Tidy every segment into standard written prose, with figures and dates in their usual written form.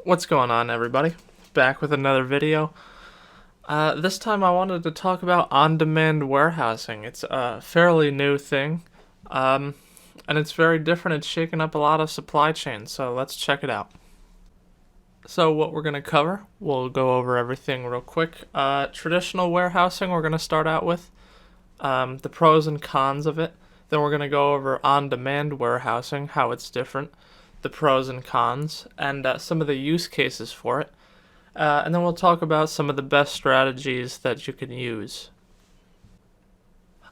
What's going on, everybody? Back with another video. This time I wanted to talk about on-demand warehousing. It's a fairly new thing, um, and it's very different. It's shaking up a lot of supply chains, so let's check it out. So what we're going to cover, we'll go over everything real quick. Traditional warehousing, we're going to start out with the pros and cons of it. Then we're going to go over on-demand warehousing, how it's different, the pros and cons, and some of the use cases for it. And then we'll talk about some of the best strategies that you can use.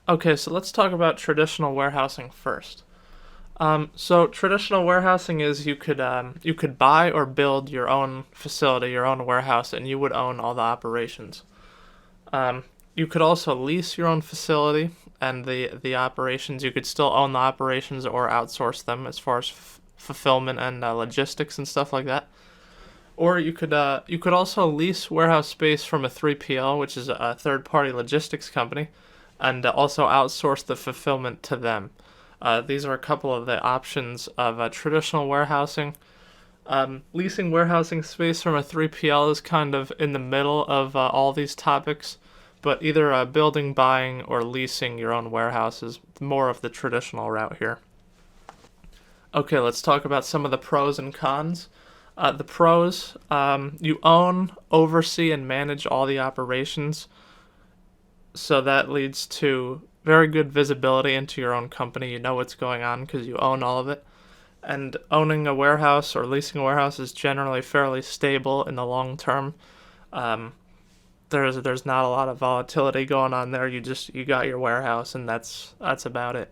Okay, so let's talk about traditional warehousing first. So traditional warehousing is you could buy or build your own facility, your own warehouse, and you would own all the operations. You could also lease your own facility and the operations. You could still own the operations or outsource them as far as fulfillment and logistics and stuff like that. Or you could also lease warehouse space from a 3PL, which is a third-party logistics company, and also outsource the fulfillment to them. These are a couple of the options of traditional warehousing. Leasing warehousing space from a 3PL is kind of in the middle of all these topics, but either building, buying, or leasing your own warehouse is more of the traditional route here. Okay, let's talk about some of the pros and cons. The pros, you own, oversee, and manage all the operations, so that leads to very good visibility into your own company. You know what's going on because you own all of it. And owning a warehouse or leasing a warehouse is generally fairly stable in the long term. There's not a lot of volatility going on there. You got your warehouse, and that's about it.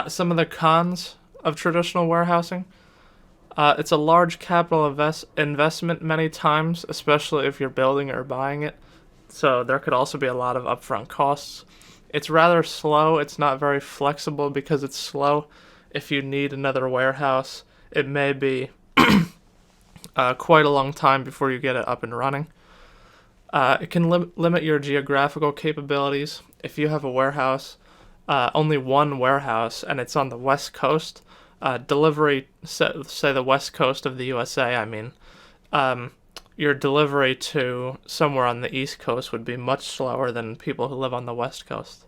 Some of the cons of traditional warehousing. It's a large capital investment many times, especially if you're building or buying it. So there could also be a lot of upfront costs. It's rather slow. It's not very flexible because it's slow. If you need another warehouse, it may be quite a long time before you get it up and running. It can limit your geographical capabilities. If you have a warehouse, only one warehouse, and it's on the West Coast, delivery, say the West Coast of the USA, I mean, your delivery to somewhere on the East Coast would be much slower than people who live on the West Coast.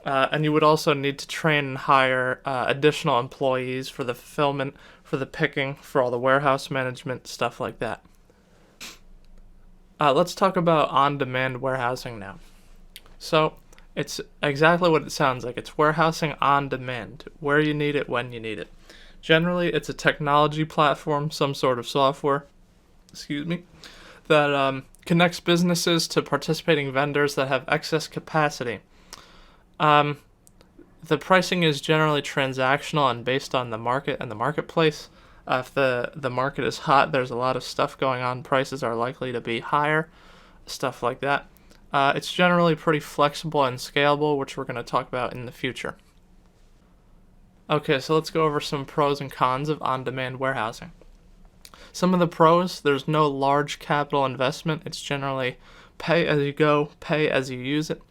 And you would also need to train and hire additional employees for the fulfillment, for the picking, for all the warehouse management, stuff like that. Let's talk about on-demand warehousing now. So, it's exactly what it sounds like. It's warehousing on demand, where you need it, when you need it. Generally, it's a technology platform, some sort of software, that connects businesses to participating vendors that have excess capacity. The pricing is generally transactional and based on the market and the marketplace. If the market is hot, there's a lot of stuff going on, prices are likely to be higher, stuff like that. It's generally pretty flexible and scalable, which we're going to talk about in the future. Okay, so let's go over some pros and cons of on-demand warehousing. Some of the pros, there's no large capital investment. It's generally pay as you go, pay as you use it.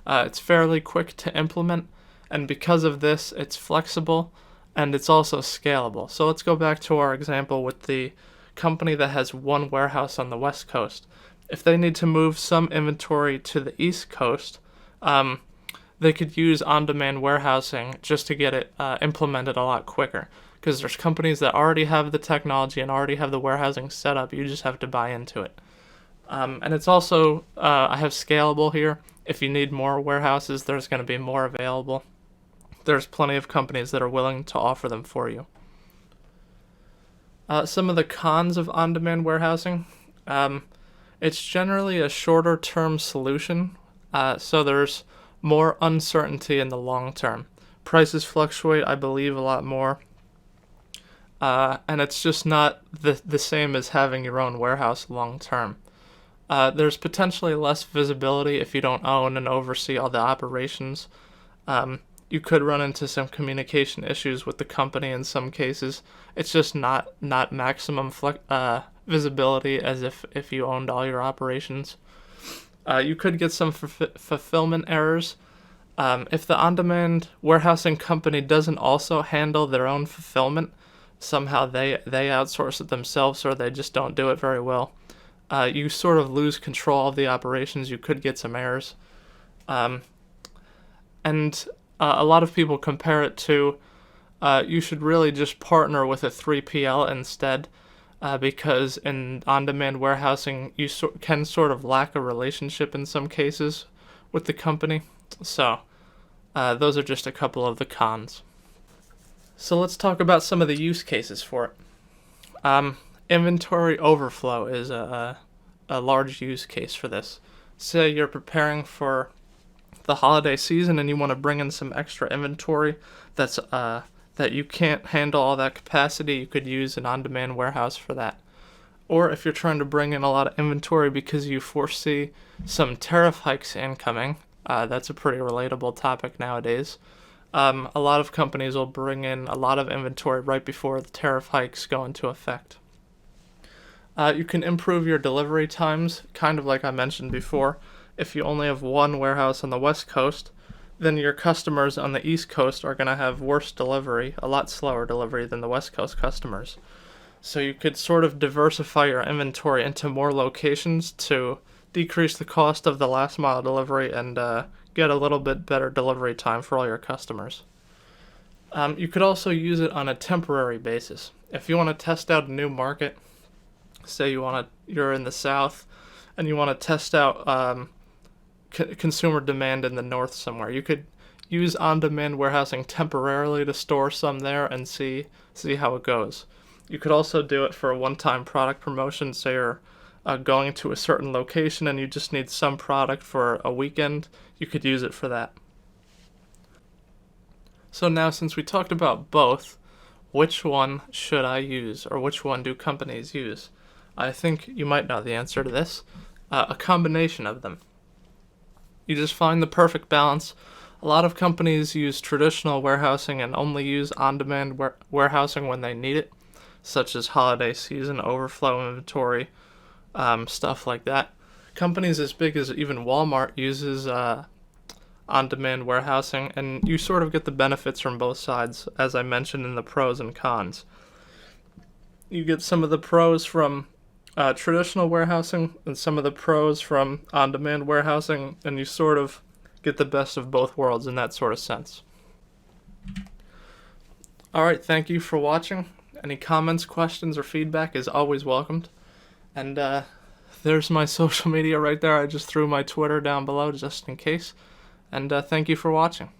It's fairly quick to implement, and because of this, it's flexible, and it's also scalable. So let's go back to our example with the company that has one warehouse on the West Coast. If they need to move some inventory to the East Coast, they could use on-demand warehousing just to get it implemented a lot quicker. Because there's companies that already have the technology and already have the warehousing set up. You just have to buy into it. And it's also, I have scalable here. If you need more warehouses, there's going to be more available. There's plenty of companies that are willing to offer them for you. Some of the cons of on-demand warehousing. It's generally a shorter term solution, so there's more uncertainty in the long term. Prices fluctuate, I believe, a lot more, and it's just not the same as having your own warehouse long term. There's potentially less visibility if you don't own and oversee all the operations. You could run into some communication issues with the company in some cases. It's just not maximum visibility as if you owned all your operations. You could get some fulfillment errors. If the on-demand warehousing company doesn't also handle their own fulfillment, somehow they outsource it themselves, or they just don't do it very well. You sort of lose control of the operations. You could get some errors. Um, and a lot of people compare it to you should really just partner with a 3PL instead, because in on-demand warehousing you can sort of lack a relationship in some cases with the company. So those are just a couple of the cons. So let's talk about some of the use cases for it. Inventory overflow is a large use case for this. Say you're preparing for the holiday season and you want to bring in some extra inventory that you can't handle all that capacity. You could use an on-demand warehouse for that. Or if you're trying to bring in a lot of inventory because you foresee some tariff hikes incoming, that's a pretty relatable topic nowadays. A lot of companies will bring in a lot of inventory right before the tariff hikes go into effect. You can improve your delivery times, kind of like I mentioned before. If you only have one warehouse on the West Coast, then your customers on the East Coast are going to have worse delivery, a lot slower delivery than the West Coast customers. So you could sort of diversify your inventory into more locations to decrease the cost of the last mile delivery and get a little bit better delivery time for all your customers. You could also use it on a temporary basis. If you want to test out a new market, say you're in the South and you want to test out consumer demand in the North somewhere, you could use on-demand warehousing temporarily to store some there and see how it goes. You could also do it for a one-time product promotion. Say you're going to a certain location and you just need some product for a weekend, you could use it for that. So now, since we talked about both, which one should I use, or which one do companies use? I think you might know the answer to this. A combination of them. You just find the perfect balance. A lot of companies use traditional warehousing and only use on-demand warehousing when they need it, such as holiday season, overflow inventory, stuff like that. Companies as big as even Walmart uses on-demand warehousing, and you sort of get the benefits from both sides, as I mentioned in the pros and cons. You get some of the pros from traditional warehousing and some of the pros from on-demand warehousing, and you sort of get the best of both worlds in that sort of sense. Alright, thank you for watching. Any comments, questions, or feedback is always welcomed. And there's my social media right there. I just threw my Twitter down below just in case. And thank you for watching.